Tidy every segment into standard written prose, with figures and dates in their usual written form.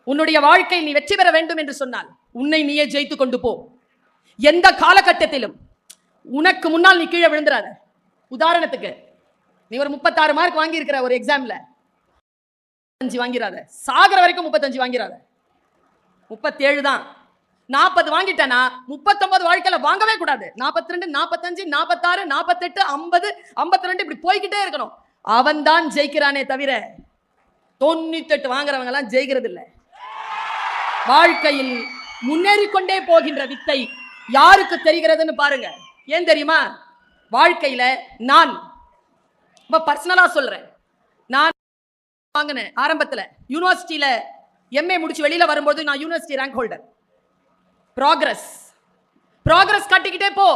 உன்னுடைய வாழ்க்கை நீ வெற்றி பெற வேண்டும் என்று சொன்னால் உன்னை நீயே ஜெயித்து கொண்டு போ. எந்த காலகட்டத்திலும் உனக்கு முன்னால் நீ கீழே விழுந்துறாத. உதாரணத்துக்கு நீ ஒரு 36 மார்க் வாங்கி இருக்கிற ஒரு எக்ஸாம்ல 35 வாங்கிறாத, சாகர வரைக்கும் 35 வாங்கிறாத. 37 தான். 40 வாங்கிட்டனா 39 வாழ்க்கையில வாங்கவே கூடாது. 42, 45, 46, 48, 50, 52 இப்படி போய்கிட்டே இருக்கணும். அவன் தான் ஜெயிக்கிறானே தவிர 98 வாங்குறவங்க எல்லாம் ஜெயிக்கிறது இல்லை. வாழ்க்கையில் முன்னேறிக்கொண்டே போகின்ற வித்தை யாருக்கு தெரிகிறதுன்னு பாருங்க. ஏன் தெரியுமா? வாழ்க்கையில நான் பர்சனலா சொல்றேன். நான் வாங்கினேன் ஆரம்பத்துல யூனிவர்சிட்டியில எம்ஏ முடிச்சு வெளியில வரும்போது நான் யூனிவர்சிட்டி ரேங்க் ஹோல்டர். ப்ராக்ரஸ் காட்டிக்கிட்டே போ.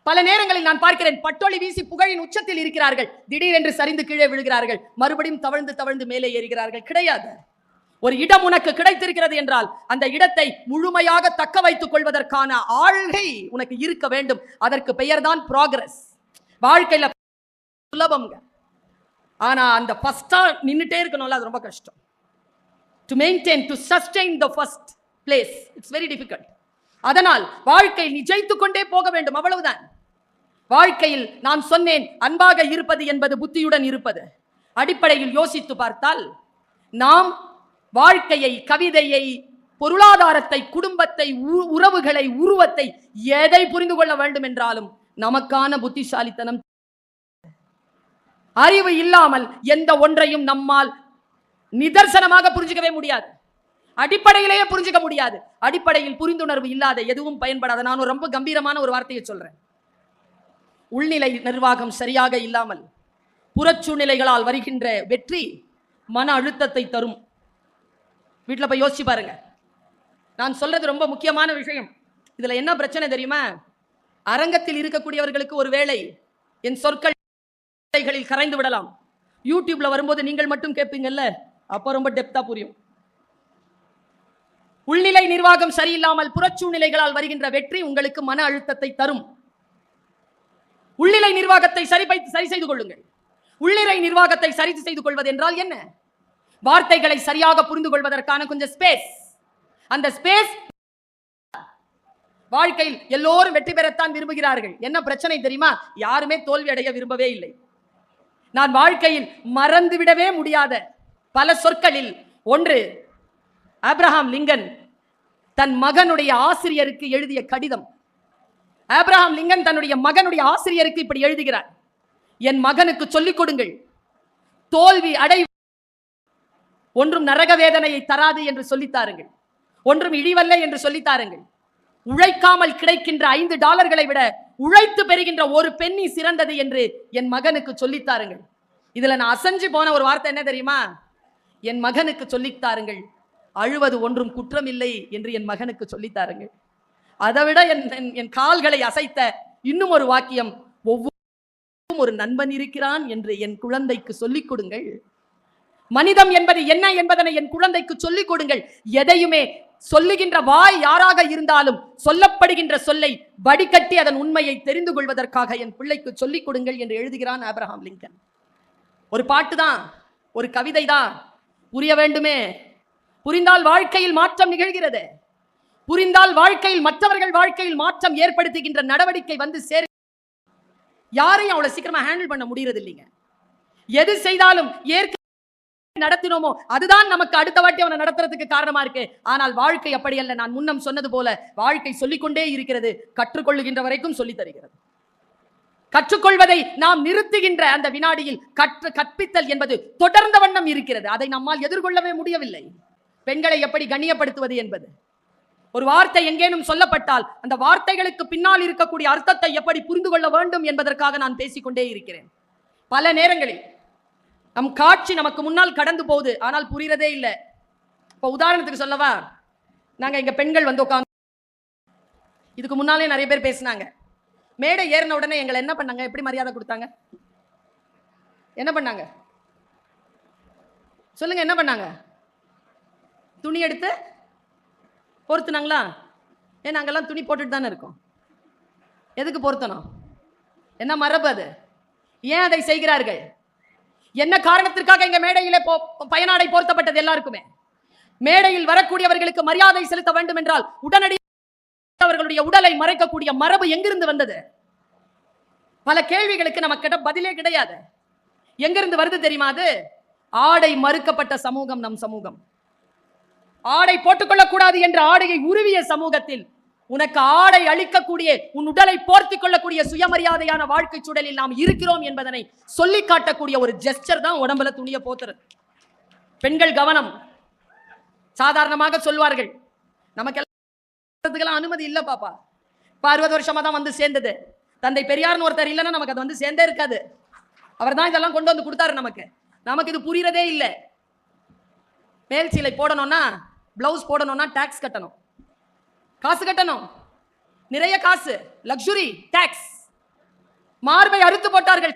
பல நேரங்களில் நான் பார்க்கிறேன், பட்டொளி வீசி புகழின் உச்சத்தில் இருக்கிறார்கள், திடீரென்று சரிந்து கீழே விழுகிறார்கள், மறுபடியும் தவழ்ந்து தவழ்ந்து மேலே ஏறுகிறார்கள். கிடையாது. ஒரு இடம் உனக்கு கிடைத்திருக்கிறது என்றால் அந்த இடத்தை முழுமையாக தக்க வைத்துக் கொள்வதற்கான ஆள்கை உனக்கு இருக்க வேண்டும். அதற்கு பெயர் தான் ப்ராக்ரஸ். வாழ்க்கையில சுலபம்ங்க, ஆனா அந்த ஃபர்ஸ்டா நின்னுட்டே இருக்கணும்ல, அது ரொம்ப கஷ்டம். To maintain, to sustain the first place, it's very difficult. அதனால் வாழ்க்கை நீ ஜெயித்துக் கொண்டே போக வேண்டும், அவ்வளவுதான். வாழ்க்கையில் நான் சொன்னேன், அன்பாக இருப்பது என்பது புத்தியுடன் இருப்பது. அடிப்படையில் யோசித்து பார்த்தால் நாம் வாழ்க்கையை, கவிதையை, பொருளாதாரத்தை, குடும்பத்தை, உறவுகளை, உருவத்தை, எதை புரிந்து கொள்ள வேண்டும் என்றாலும் நமக்கான புத்திசாலித்தனம். அறிவு இல்லாமல் எந்த ஒன்றையும் நம்மால் நிதர்சனமாக புரிஞ்சுக்கவே முடியாது. அடிப்படையிலேயே புரிஞ்சுக்க முடியாது. அடிப்படையில் புரிந்துணர்வு இல்லாத எதுவும் பயன்படாத. நான் ரொம்ப கம்பீரமான ஒரு வார்த்தையை சொல்றேன். உள்நிலை நிர்வாகம் சரியாக இல்லாமல் புறச்சூழ்நிலைகளால் வருகின்ற வெற்றி மன அழுத்தத்தை தரும். வீட்டில் போய் யோசிச்சு பாருங்க. நான் சொல்றது ரொம்ப முக்கியமான விஷயம். இதுல என்ன பிரச்சனை தெரியுமா? அரங்கத்தில் இருக்கக்கூடியவர்களுக்கு ஒரு வேளை என் சொற்களில் கரைந்து விடலாம். யூடியூப்ல வரும்போது நீங்கள் மட்டும் கேட்பீங்கல்ல, அப்ப ரொம்ப டெப்தா புரியும். உள்நிலை நிர்வாகம் சரியில்லாமல் புறச்சூழ்நிலைகளால் வருகின்ற வெற்றி உங்களுக்கு மன அழுத்தத்தை தரும். உள்நிலை நிர்வாகத்தை சரி செய்து கொள்ளுங்கள். உள்ளிறை நிர்வாகத்தை சரி செய்து கொள்வது என்றால் என்ன? வார்த்தைகளை சரியாக புரிந்து கொள்வதற்கான கொஞ்சம் ஸ்பேஸ். அந்த ஸ்பேஸ் வாழ்க்கையில் எல்லோரும் வெற்றி பெறத்தான் விரும்புகிறார்கள். என்ன பிரச்சனை தெரியுமா? யாருமே தோல்வி அடைய விரும்பவே இல்லை. நான் வாழ்க்கையில் மறந்துவிடவே முடியாத பல சொற்களில் ஒன்று, ஆப்ரஹாம் லிங்கன் தன் மகனுடைய ஆசிரியருக்கு எழுதிய கடிதம். ஆப்ரஹாம் லிங்கன் தன்னுடைய மகனுடைய ஆசிரியருக்கு இப்படி எழுதுகிறார்: என் மகனுக்கு சொல்லிக் கொடுங்கள், தோல்வி அடை ஒன்றும் நரக வேதனையை தராது என்று சொல்லித்தாருங்கள், ஒன்றும் இழிவல்ல என்று சொல்லித்தாருங்கள். உழைக்காமல் கிடைக்கின்ற $5 விட உழைத்து பெறுகின்ற ஒரு பெண்ணி சிறந்தது என்று என் மகனுக்கு சொல்லித்தாருங்கள். இதுல நான் அசைஞ்சு போன ஒரு வார்த்தை என்ன தெரியுமா? என் மகனுக்கு சொல்லித்தாருங்கள், அழுவது ஒன்றும் குற்றம் இல்லை என்று என் மகனுக்கு சொல்லித்தாருங்கள். அதை விட என் கால்களை அசைத்த இன்னும் ஒரு வாக்கியம், ஒவ்வொரு ஒரு நண்பன் இருக்கிறான் என்று என் குழந்தைக்கு சொல்லிக் கொடுங்கள். மனிதம் என்பது என்ன என்பதனை என் குழந்தைக்கு சொல்லிக் கொடுங்கள். எதையுமே சொல்லுகின்ற வாய் யாராக இருந்தாலும் சொல்லப்படுகின்ற சொல்லை வடிகட்டி அதன் உண்மையை தெரிந்து கொள்வதற்காக என் பிள்ளைக்கு சொல்லிக் கொடுங்கள் என்று எழுதுகிறான் ஆப்ரஹாம் லிங்கன். ஒரு பாட்டு தான், ஒரு கவிதை தான், புரிய வேண்டுமே. புரிந்தால் வாழ்க்கையில் மாற்றம் நிகழ்கிறது. புரிந்தால் வாழ்க்கையில் மற்றவர்கள் வாழ்க்கையில் மாற்றம் ஏற்படுத்துகின்ற நடவடிக்கை வந்து சேர யாரையும் அவ்வளவு சீக்கிரமா ஹேண்டில் பண்ண முடியறது இல்லைங்க. எது செய்தாலும் நடத்தினோமோ அதுதான் நமக்கு அடுத்த வாட்டி அவனை நடத்துறதுக்கு காரணமா இருக்கு. ஆனால் வாழ்க்கை அப்படி அல்ல. நான் முன்னம் சொன்னது போல வாழ்க்கை சொல்லிக்கொண்டே இருக்கிறது, கற்றுக்கொள்ளுகின்ற வரைக்கும் சொல்லி தருகிறது. கற்றுக்கொள்வதை நாம் நிறுத்துகின்ற அந்த வினாடியில் கற்பித்தல் என்பது தொடர்ந்த வண்ணம் இருக்கிறது. அதை நம்மால் எதிர்கொள்ளவே முடியவில்லை. பெண்களை எப்படி கண்ணியப்படுத்துவது என்பது, ஒரு வார்த்தை எங்கேனும் சொல்லப்பட்டால் அந்த வார்த்தைகளுக்கு பின்னால் இருக்கக்கூடிய அர்த்தத்தை எப்படி புரிந்து கொள்ள வேண்டும் என்பதற்காக நான் பேசிக்கொண்டே இருக்கிறேன். பல நேரங்களில் நம் காட்சி நமக்கு முன்னால் கடந்து போகுது, ஆனால் புரியறதே இல்லை. இப்போ உதாரணத்துக்கு சொல்லவா, நாங்கள் இங்க பெண்கள் வந்து உட்காந்து, இதுக்கு முன்னாலே நிறைய பேர் பேசினாங்க. மேடை ஏறின உடனே எங்களை என்ன பண்ணாங்க, எப்படி மரியாதை கொடுத்தாங்க, என்ன பண்ணாங்க சொல்லுங்க, என்ன பண்ணாங்க? துணி எடுத்து பொருத்துனாங்களா? ஏன் நாங்கெல்லாம் துணி போட்டுட்டு தானே இருக்கோம். எதுக்கு பொருத்தணும்? என்ன மரபு அது? ஏன் அதை செய்கிறார்கள்? என்ன காரணத்திற்காக எங்க மேடையிலே பயனாடை போர்த்தப்பட்டது? எல்லாருக்குமே மேடையில் வரக்கூடியவர்களுக்கு மரியாதை செலுத்த வேண்டும் என்றால் உடனடியாக அவர்களுடைய உடலை மறைக்கக்கூடிய மரபு எங்கிருந்து வந்தது? பல கேள்விகளுக்கு நமக்கிட்ட பதிலே கிடையாது. எங்கிருந்து வருது தெரியுமா? அது ஆடை மறுக்கப்பட்ட சமூகம் நம் சமூகம். ஆடை போட்டுக்கொள்ளக் கூடாது என்ற ஆடையை உருவிய சமூகத்தில் உனக்கு ஆடை அளிக்கக்கூடிய, உன் உடலை போர்த்திக் கொள்ளக்கூடிய சுயமரியாதையான வாழ்க்கை சூழலில் நாம் இருக்கிறோம் என்பதனை சொல்லி காட்டக்கூடிய ஒரு ஜெஸ்டர் தான் உடம்புல துணியை போத்துறது. பெண்கள் கவனம். சாதாரணமாக சொல்வார்கள், நமக்கு அனுமதி இல்ல பாப்பா, 60 வருஷமா தான் வந்து சேர்ந்தது. தந்தை பெரியார்னு ஒருத்தர் இல்லைன்னா நமக்கு அது வந்து சேர்ந்தே இருக்காது. அவர் தான் இதெல்லாம் கொண்டு வந்து கொடுத்தாரு. நமக்கு இது புரியறதே இல்லை. மேல் சீலை போடணும்னா, பிளவுஸ் போடணும்னா டாக்ஸ் கட்டணும், காசு கட்டணும், நிறைய காசு, லக்ஸுரி டாக்ஸ். மார்பை அறுத்து போட்டார்கள்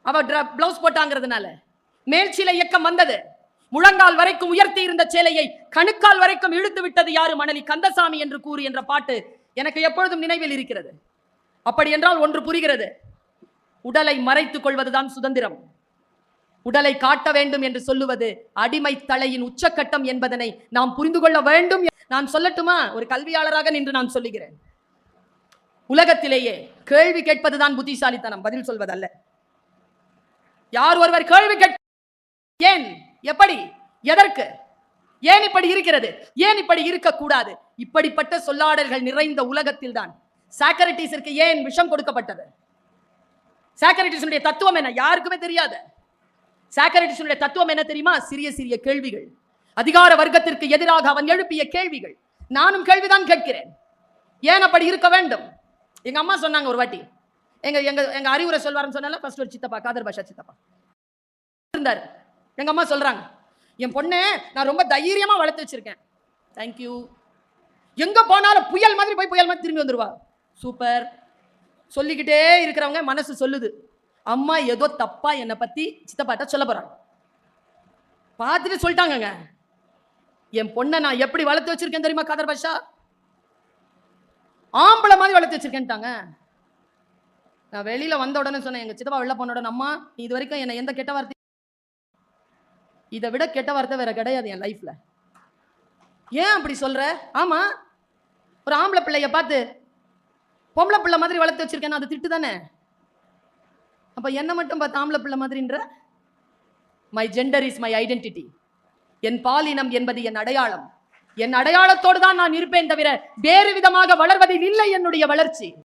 அவ பிளவுஸ் போட்டாங்கிறதுனால. மேல் சீலை இயக்கம் வந்தது. முழங்கால் வரைக்கும் உயர்த்தி இருந்த சேலையை கணுக்கால் வரைக்கும் இழுத்து விட்டது யாரு? மணலி கந்தசாமி என்று கூறு என்ற பாட்டு எனக்கு எப்பொழுதும் நினைவில் இருக்கிறது. அப்படி என்றால் ஒன்று புரிகிறது, உடலை மறைத்துக் கொள்வதுதான் சுதந்திரம். உடலை காட்ட வேண்டும் என்று சொல்லுவது அடிமை தலையின் உச்சக்கட்டம் என்பதனை நாம் புரிந்து கொள்ள வேண்டும். நான் சொல்லட்டுமா? ஒரு கல்வியாளராக நின்று நான் சொல்லுகிறேன், உலகத்திலேயே கேள்வி கேட்பதுதான் புத்திசாலித்தனம், பதில் சொல்வதல்ல. யார் ஒருவர் கேள்வி கேட்க, ஏன், எப்படி, எதற்கு, ஏன் இப்படி இருக்கிறது, ஏன் இப்படி இருக்கக்கூடாது, இப்படிப்பட்ட சொல்லாடல்கள் நிறைந்த உலகத்தில் தான் சாக்ரட்டிஸிற்கு ஏன் விஷம் கொடுக்கப்பட்டது? சாக்ரட்டிஸுடைய தத்துவம் என்ன? யாருக்குமே தெரியாது. சாக்ரட்டிஸுடைய தத்துவம் என்ன தெரியுமா? சிறிய சிறிய கேள்விகள், அதிகார வர்க்கத்திற்கு எதிராக அவன் எழுப்பிய கேள்விகள். நானும் கேள்விதான் கேட்கிறேன், ஏன் அப்படி இருக்க வேண்டும்? எங்க அம்மா சொன்னாங்க ஒரு வாட்டி, எங்க எங்க எங்க அறிவுரை சொல்வாருன்னு சொன்னால, ஃபர்ஸ்ட் ஒரு சித்தப்பா, காதர் பாஷா சித்தப்பா இருந்தாரு. எங்க அம்மா சொல்றாங்க, என் பொண்ணு நான் ரொம்ப தைரியமா வளர்த்து வச்சிருக்கேன். தேங்க்யூ. எங்க போனாலும் புயல் மாதிரி போய் புயல் மாதிரி திரும்பி வந்துருவா. சூப்பர். சொல்லிக்கிட்டே இருக்கிறவங்க மனசு சொல்லுது, அம்மா ஏதோ தப்பா என்னை பத்தி சித்தப்பாட்ட சொல்ல போறாங்க. பார்த்துட்டு சொல்லிட்டாங்க, என் பொண்ணை நான் எப்படி வளர்த்து வச்சிருக்கேன் தெரியுமா காதர் பாஷா? ஆம்பளை மாதிரி வளர்த்து வச்சிருக்கேன்ட்டாங்க. நான் வெளியில வந்த உடனே சொன்னேன், எங்க சித்தப்பா வெளில போன உடனே, அம்மா நீ இது வரைக்கும் என்னை எந்த கெட்ட வார்த்தை, இதை விட கெட்ட வார்த்தை வேற கிடையாது என் லைஃப்ல. ஏன் அப்படி சொல்ற? ஆமா, ஒரு ஆம்பளை பிள்ளைய பார்த்து பொம்பளை பிள்ளை மாதிரி வளர்த்து வச்சிருக்கேன், அது திட்டு தானே. அப்ப என்ன மட்டும் பார்த்து ஆம்பளை பிள்ளை மாதிரின்ற? My gender is my identity. என் பாலினம் என்பது என் அடையாளம். என் அடையாளத்தோடு தான் நான் இருப்பேன் தவிர வேறு விதமாக வளர்வதில் இல்லை என்னுடைய வளர்ச்சி.